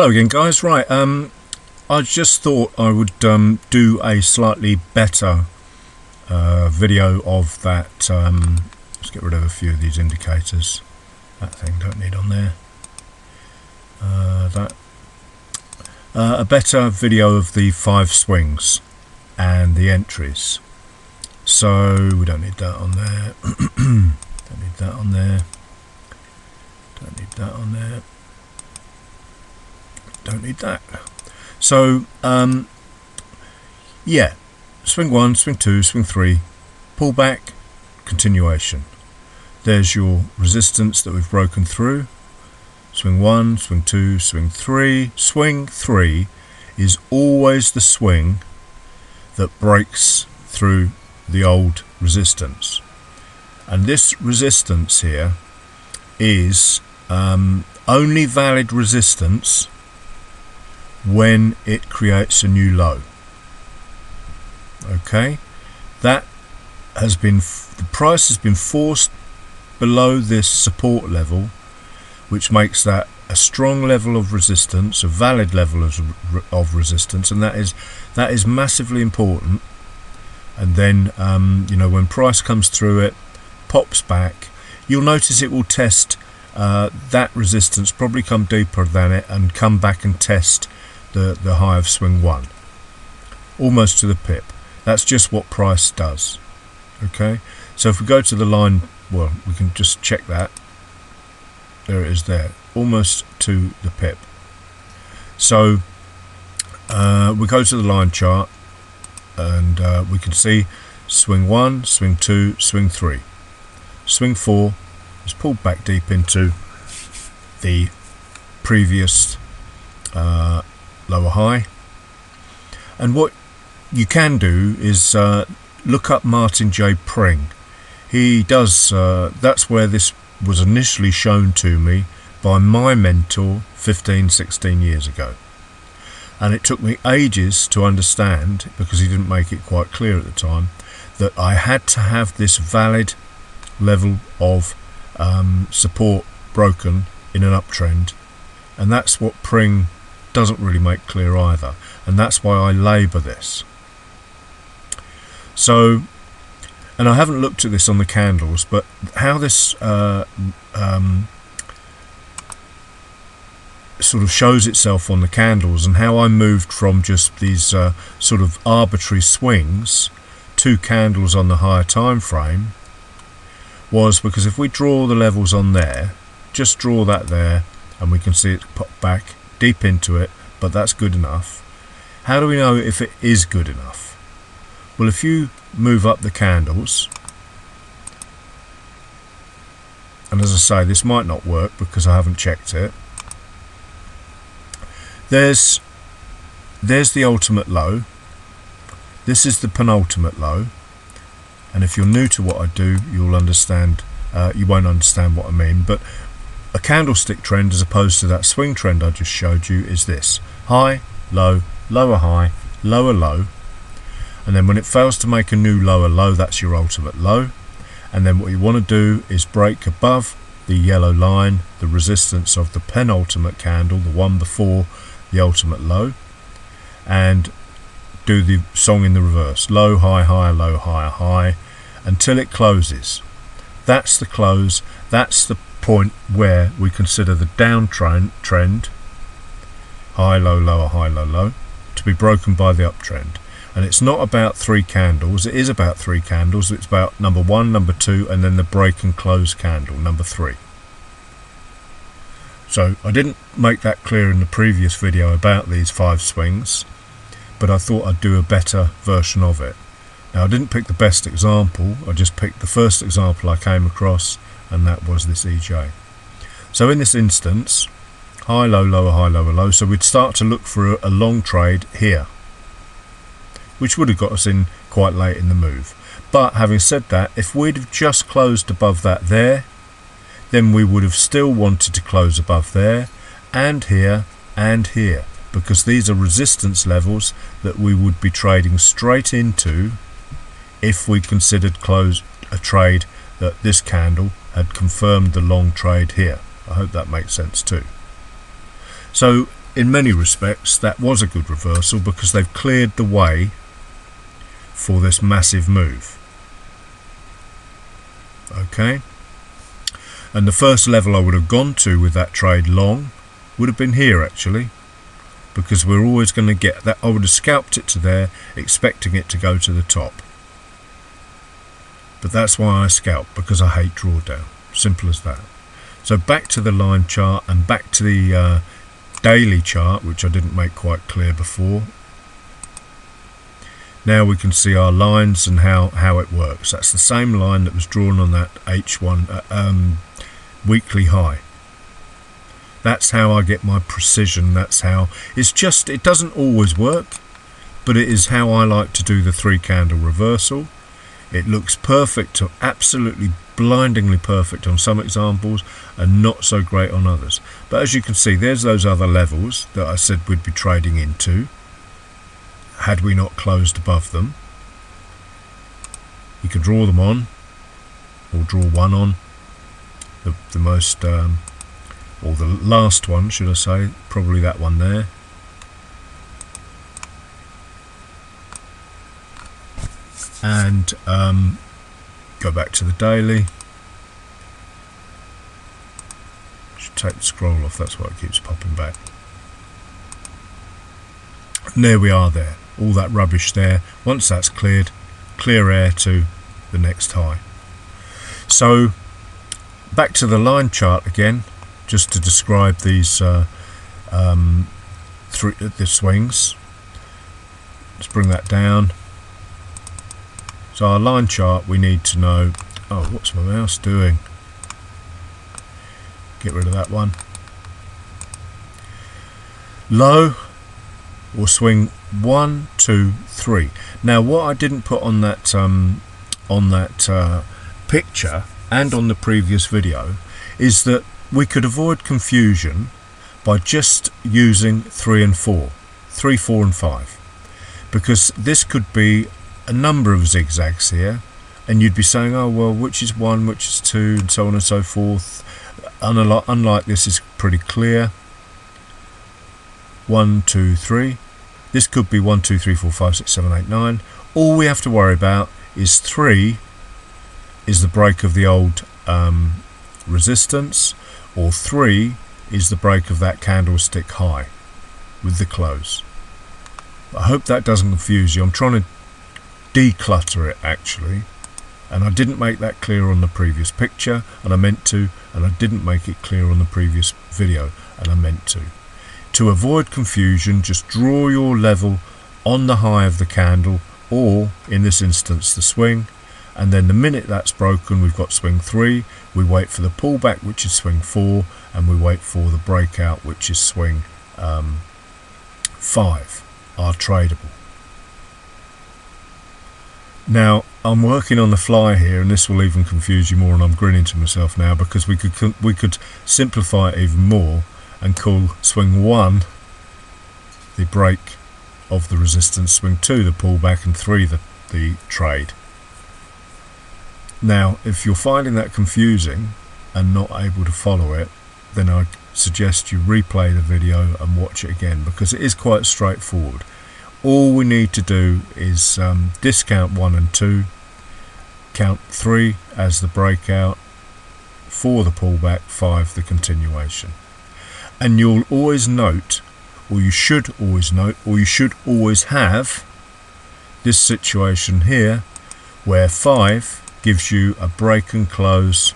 Hello again, guys. Right, I just thought I would do a slightly better video of that. Let's get rid of a few of these indicators. That thing don't need on there. A better video of the 5 swings and the entries. So we don't need that on there. Don't need that on there. Don't need that on there. Don't need that. So yeah, swing 1, swing 2, swing 3, pull back, continuation. There's your resistance that we've broken through. Swing 1, swing 2, swing 3. Swing 3 is always the swing that breaks through the old resistance, and this resistance here is only valid resistance when it creates a new low. Okay, that has been, the price has been forced below this support level, which makes that a strong level of resistance, a valid level of resistance, and that is massively important. And then you know, when price comes through it, pops back, you'll notice it will test that resistance, probably come deeper than it, and come back and test the high of swing 1, almost to the pip. That's just what price does. Okay, so if we go to the line, well, we can just check that. There it is there, almost to the pip. So we go to the line chart, and we can see swing 1, swing 2, swing 3. Swing 4 is pulled back deep into the previous lower high. And what you can do is look up Martin J. Pring. He does, that's where this was initially shown to me by my mentor 15-16 years ago. And it took me ages to understand, because he didn't make it quite clear at the time, that I had to have this valid level of support broken in an uptrend. And that's what Pring doesn't really make clear either, and that's why I labour this. So, and I haven't looked at this on the candles, but how this sort of shows itself on the candles, and how I moved from just these sort of arbitrary swings to candles on the higher time frame, was because if we draw the levels on there, just draw that there, and we can see it pop back deep into it, but that's good enough. How do we know if it is good enough? Well, if you move up the candles, and as I say, this might not work because I haven't checked it. There's the ultimate low. This is the penultimate low. And if you're new to what I do, you'll understand. You won't understand what I mean. But a candlestick trend, as opposed to that swing trend I just showed you, is this: high, low, lower high, lower low. And then when it fails to make a new lower low, that's your ultimate low. And then what you want to do is break above the yellow line, the resistance of the penultimate candle, the one before the ultimate low, and do the song in the reverse: low, high, high, low, higher, high, until it closes. That's the close. That's the point where we consider the downtrend, high, low, lower, high, low, low, to be broken by the uptrend. And it's not about 3 candles. It is about 3 candles. It's about number 1, number 2, and then the break and close candle, number 3. So I didn't make that clear in the previous video about these 5 swings, but I thought I'd do a better version of it. Now, I didn't pick the best example. I just picked the first example I came across, and that was this EJ. So in this instance, high, low, lower, high, lower, low. So we'd start to look for a long trade here, which would have got us in quite late in the move. But having said that, if we'd have just closed above that there, then we would have still wanted to close above there, and here, and here, because these are resistance levels that we would be trading straight into if we considered close a trade that this candle had confirmed the long trade here. I hope that makes sense too. So in many respects that was a good reversal, because they've cleared the way for this massive move. Okay, and the first level I would have gone to with that trade long would have been here actually, because we're always going to get that. I would have scalped it to there, expecting it to go to the top. But that's why I scalp, because I hate drawdown. Simple as that. So back to the line chart and back to the daily chart, which I didn't make quite clear before. Now we can see our lines and how it works. That's the same line that was drawn on that H1 weekly high. That's how I get my precision. That's how it doesn't always work, but it is how I like to do the 3 candle reversal. It looks perfect, absolutely blindingly perfect on some examples and not so great on others. But as you can see, there's those other levels that I said we'd be trading into had we not closed above them. You can draw them on, or draw one on. The most, or the last one, should I say, probably that one there. And go back to the daily. Should take the scroll off, that's why it keeps popping back. And there we are there. All that rubbish there. Once that's cleared, clear air to the next high. So back to the line chart again, just to describe these the swings. Let's bring that down. So our line chart, we need to know, oh, what's my mouse doing? Get rid of that one. Low will swing 1, 2, 3. Now what I didn't put on that picture and on the previous video is that we could avoid confusion by just using 3 and 4, 3, 4 and 5, because this could be a number of zigzags here, and you'd be saying, oh well, which is 1, which is 2, and so on and so forth. Unlike this is pretty clear. 1, 2, 3. This could be 1, 2, 3, 4, 5, 6, 7, 8, 9. All we have to worry about is 3 is the break of the old resistance, or 3 is the break of that candlestick high with the close. I hope that doesn't confuse you. I'm trying to declutter it actually, and I didn't make that clear on the previous picture, and I meant to, and I didn't make it clear on the previous video, and I meant to. To avoid confusion, just draw your level on the high of the candle, or in this instance the swing, and then the minute that's broken, we've got swing 3, we wait for the pullback, which is swing 4, and we wait for the breakout, which is swing 5, are tradable. Now I'm working on the fly here, and this will even confuse you more, and I'm grinning to myself now, because we could simplify it even more and call swing 1 the break of the resistance, swing 2 the pullback, and 3 the trade. Now if you're finding that confusing and not able to follow it, then I suggest you replay the video and watch it again, because it is quite straightforward. All we need to do is discount 1 and 2, count 3 as the breakout, 4 the pullback, 5 the continuation. And you'll always note, or you should always note, or you should always have this situation here where 5 gives you a break and close.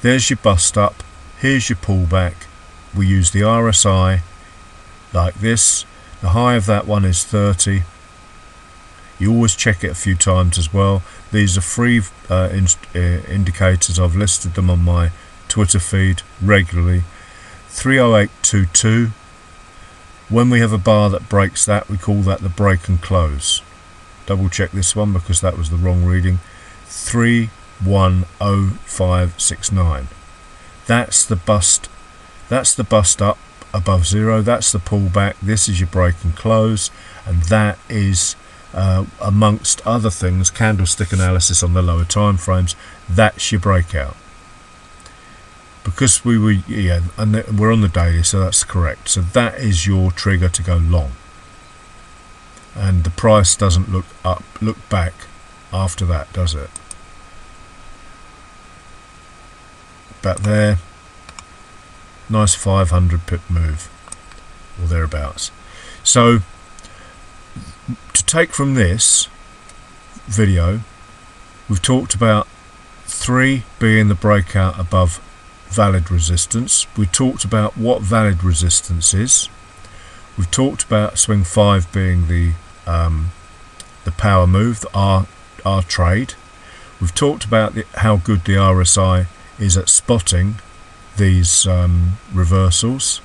There's your bust up, here's your pullback. We use the RSI like this. The high of that one is 30. You always check it a few times as well. These are free indicators. I've listed them on my Twitter feed regularly. 30822. When we have a bar that breaks that, we call that the break and close. Double check this one because that was the wrong reading. 310569. That's the bust. That's the bust up above 0. That's the pullback. This is your break and close, and that is amongst other things, candlestick analysis on the lower time frames. That's your breakout. because we were, yeah, and we're on the daily, so that's correct. So that is your trigger to go long, and the price doesn't look back after that, does it? Back there, nice 500 pip move or thereabouts. So to take from this video, we've talked about 3 being the breakout above valid resistance. We talked about what valid resistance is. We've talked about swing 5 being the power move, our trade. We've talked about how good the RSI is at spotting these reversals,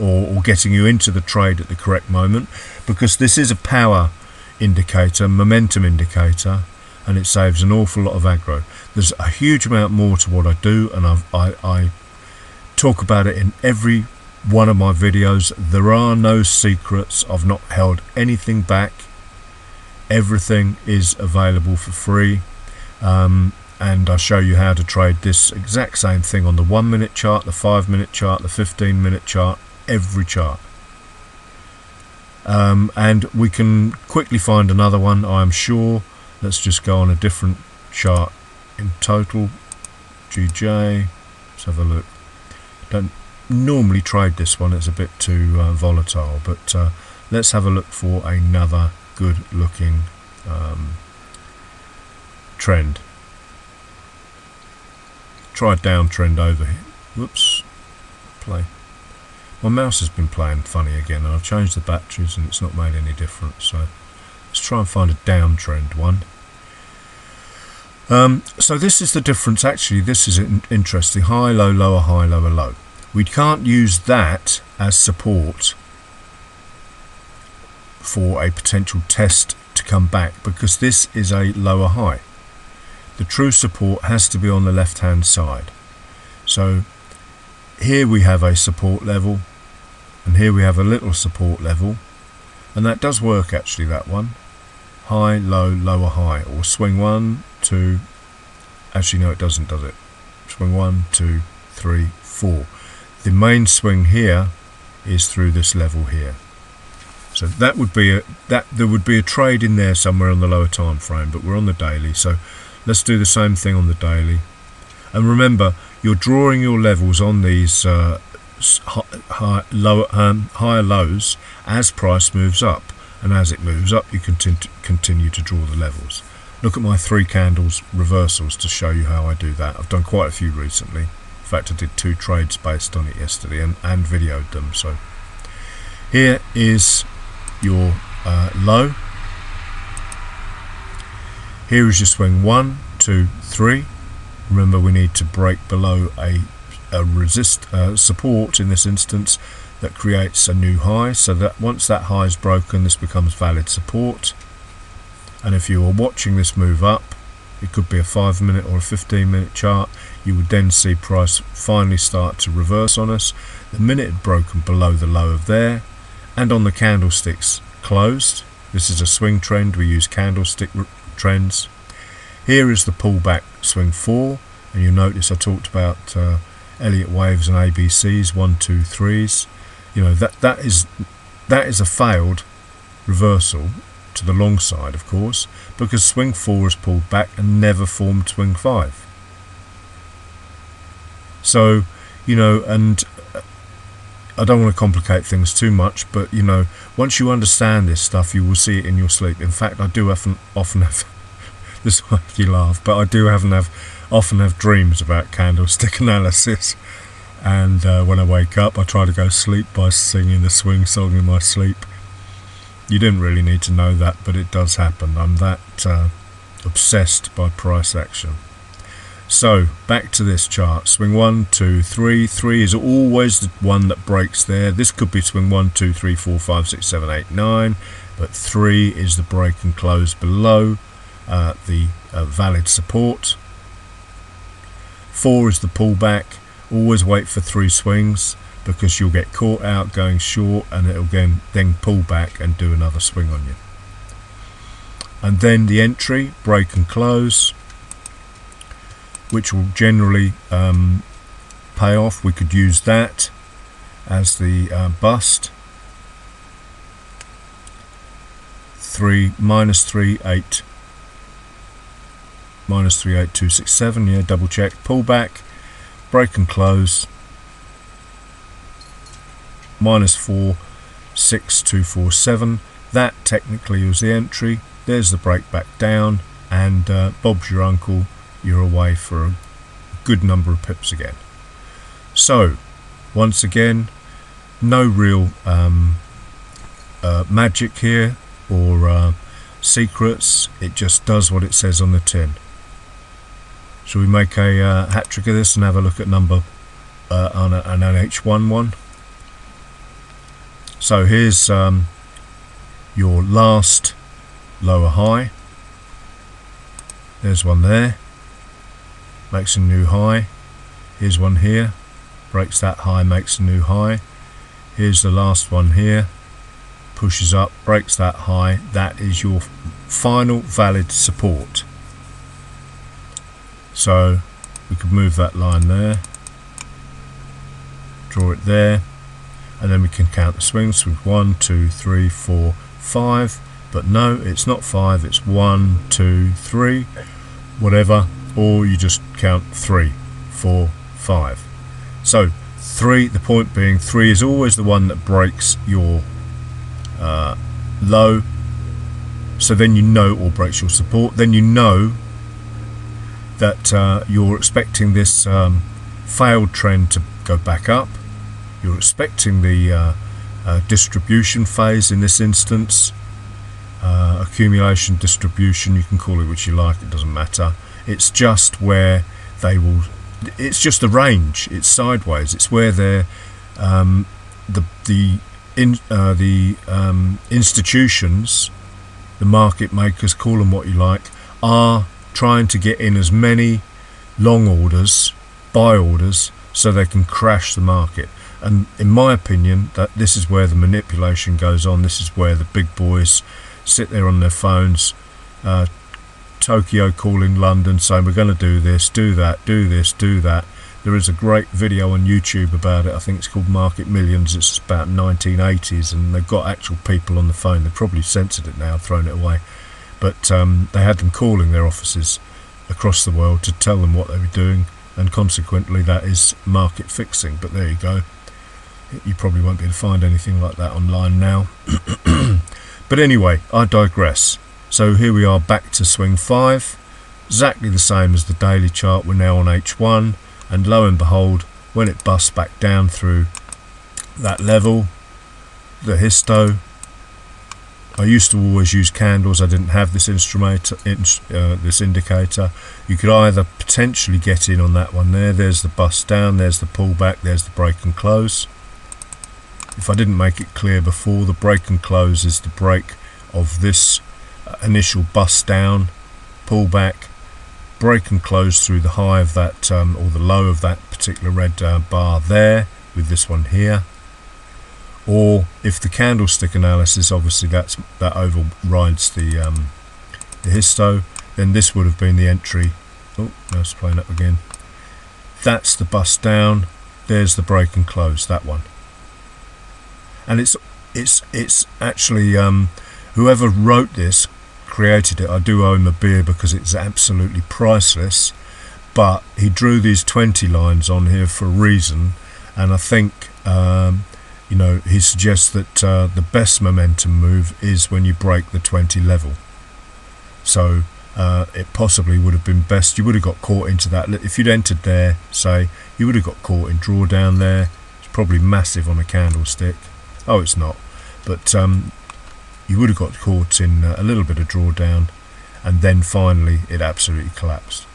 or getting you into the trade at the correct moment, because this is a power indicator, momentum indicator, and it saves an awful lot of aggro. There's a huge amount more to what I do, and I talk about it in every one of my videos. There are no secrets. I've not held anything back. Everything is available for free, and I show you how to trade this exact same thing on the 1 minute chart, the 5 minute chart, the 15 minute chart, every chart. And we can quickly find another one, I'm sure. Let's just go on a different chart in total. GJ, let's have a look. Don't normally trade this one, it's a bit too volatile, but let's have a look for another good looking trend. Try a downtrend over here. Whoops, play. My mouse has been playing funny again, and I've changed the batteries and it's not made any difference. So let's try and find a downtrend one. So this is the difference. Actually, this is interesting. High, low, lower, high, lower, low. We can't use that as support for a potential test to come back, because this is a lower high. The true support has to be on the left hand side. So here we have a support level, and here we have a little support level, and that does work actually, that one. High, low, lower, high, or swing 1, 2, actually no it doesn't, does it? Swing 1, 2, 3, 4. The main swing here is through this level here. So that would be there would be a trade in there somewhere on the lower time frame, but we're on the daily, so let's do the same thing on the daily. And remember, you're drawing your levels on these higher lows as price moves up, and as it moves up you continue to draw the levels. Look at my 3 candles reversals to show you how I do that. I've done quite a few recently. In fact, I did 2 trades based on it yesterday and videoed them. So here is your low. Here is your swing 1, 2, 3. Remember, we need to break below a support in this instance that creates a new high, so that once that high is broken, this becomes valid support. And if you are watching this move up, it could be a 5 minute or a 15 minute chart, you would then see price finally start to reverse on us the minute it broken below the low of there, and on the candlesticks closed. This is a swing trend, we use candlestick trends. Here is the pullback swing 4, and you'll notice I talked about Elliott waves and ABCs, 1, 2, 3s. You know, that is a failed reversal to the long side, of course, because swing 4 has pulled back and never formed swing 5. So, you know, and I don't want to complicate things too much, but you know, once you understand this stuff, you will see it in your sleep. In fact, I do often have this is why you laugh, but I do often have dreams about candlestick analysis, and when I wake up I try to go to sleep by singing the swing song in my sleep. You didn't really need to know that, but it does happen. I'm that obsessed by price action. So back to this chart. Swing 1, 2, 3. 3 is always the one that breaks there. This could be swing 1, 2, 3, 4, 5, 6, 7, 8, 9, but 3 is the break and close below the valid support. 4 is the pullback. Always wait for 3 swings, because you'll get caught out going short, and it'll then pull back and do another swing on you. And then the entry, break and close, which will generally payoff. We could use that as the bust. 3 minus 3 8 minus 38267. Yeah, double check. Pull back, break and close. Minus 4 6247. That technically was the entry. There's the break back down, and Bob's your uncle. You're away for a good number of pips again. So once again, no real magic here or secrets. It just does what it says on the tin. Shall we make a hat trick of this and have a look at number on an NH1 one? So here's your last lower high. There's one there, makes a new high. Here's one here, breaks that high, makes a new high. Here's the last one here, pushes up, breaks that high. That is your final valid support. So we could move that line there, draw it there, and then we can count the swings with 1 2 3 4 5. But no, it's not 5, it's 1 2 3, whatever, or you just count 3 4 5. So 3, the point being 3 is always the one that breaks your low, so then you know, or breaks your support, then you know that you're expecting this failed trend to go back up. You're expecting the distribution phase in this instance, accumulation, distribution, you can call it what you like, it doesn't matter. It's just where they will, it's just a range, it's sideways, it's where they're the institutions, the market makers, call them what you like, are trying to get in as many long orders, buy orders, so they can crash the market. And in my opinion, that this is where the manipulation goes on. This is where the big boys sit there on their phones, Tokyo calling London saying we're going to do this, do that, do this, do that. There is a great video on YouTube about it. I think it's called Market Millions. It's about 1980s, and they've got actual people on the phone. They've probably censored it now, thrown it away. But they had them calling their offices across the world to tell them what they were doing, and consequently that is market fixing. But there you go. You probably won't be able to find anything like that online now. But anyway, I digress. So here we are back to swing 5, exactly the same as the daily chart. We're now on H1, and lo and behold, when it busts back down through that level, the histo, I used to always use candles. I didn't have this this indicator. You could either potentially get in on that one there. There's the bust down, there's the pullback, there's the break and close. If I didn't make it clear before, the break and close is the break of this initial bust down, pullback, break and close through the high of that or the low of that particular red bar there, with this one here. Or if the candlestick analysis, obviously that overrides the histo, then this would have been the entry. Oh, now it's playing up again. That's the bust down, there's the break and close, that one. And it's actually whoever wrote this, created it, I do owe him a beer because it's absolutely priceless, but he drew these 20 lines on here for a reason, and I think you know, he suggests that the best momentum move is when you break the 20 level. So it possibly would have been best, you would have got caught into that. If you'd entered there, say, you would have got caught in drawdown there. It's probably massive on a candlestick. Oh, it's not, but you would have got caught in a little bit of drawdown, and then finally it absolutely collapsed.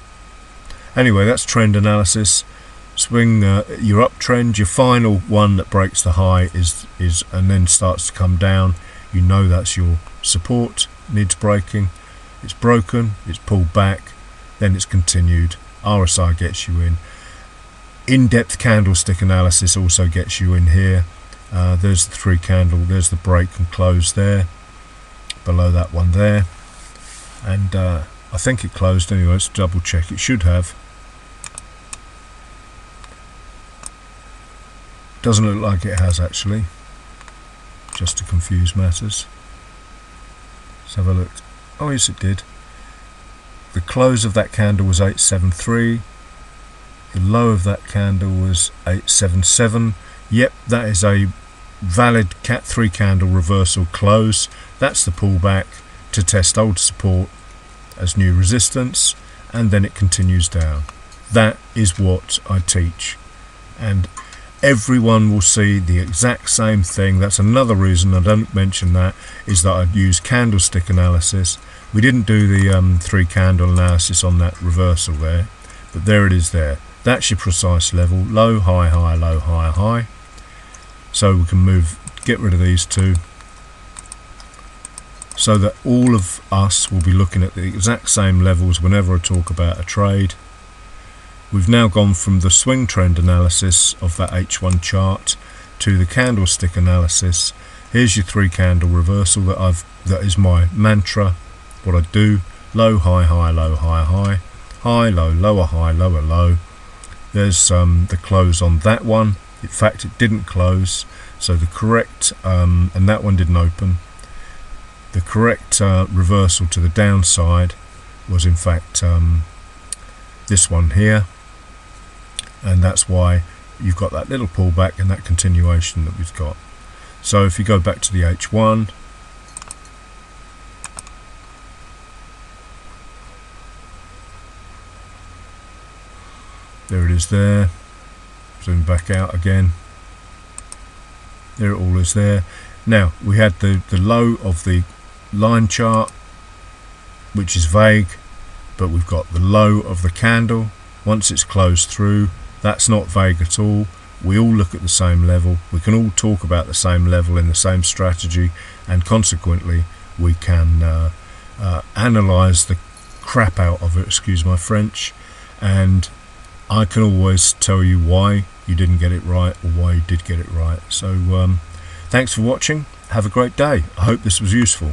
Anyway, that's trend analysis. Swing your uptrend, your final one that breaks the high is and then starts to come down. You know that's your support, needs breaking. It's broken, it's pulled back, then it's continued. RSI gets you in. In-depth candlestick analysis also gets you in here. There's the 3 candle, there's the break and close there, below that one there, and I think it closed anyway. Let's double check, it should have. Doesn't look like it has actually, just to confuse matters. Let's have a look. Oh yes, it did. The close of that candle was 873. The low of that candle was 877. Yep, that is a valid Cat 3 candle reversal close. That's the pullback to test old support as new resistance, and then it continues down. That is what I teach, and everyone will see the exact same thing. That's another reason I don't mention that, is that I use candlestick analysis. We didn't do the 3 candle analysis on that reversal there, but there it is there. That's your precise level, low, high, high, low, high, high. So we can get rid of these two, so that all of us will be looking at the exact same levels whenever I talk about a trade. We've now gone from the swing trend analysis of that H1 chart to the candlestick analysis. Here's your 3 candle reversal that is my mantra. What I do: low, high, high, low, high, high, high, low, lower, high, lower, low. There's the close on that one. In fact, it didn't close, so the correct and that one didn't open. The correct reversal to the downside was in fact this one here, and that's why you've got that little pullback and that continuation that we've got. So if you go back to the H1, there it is there. Zoom back out again. There it all is there. Now we had the low of the line chart, which is vague, but we've got the low of the candle. Once it's closed through, that's not vague at all. We all look at the same level. We can all talk about the same level in the same strategy, and consequently we can analyze the crap out of it, excuse my French, and I can always tell you why you didn't get it right or why you did get it right. So thanks for watching. Have a great day. I hope this was useful.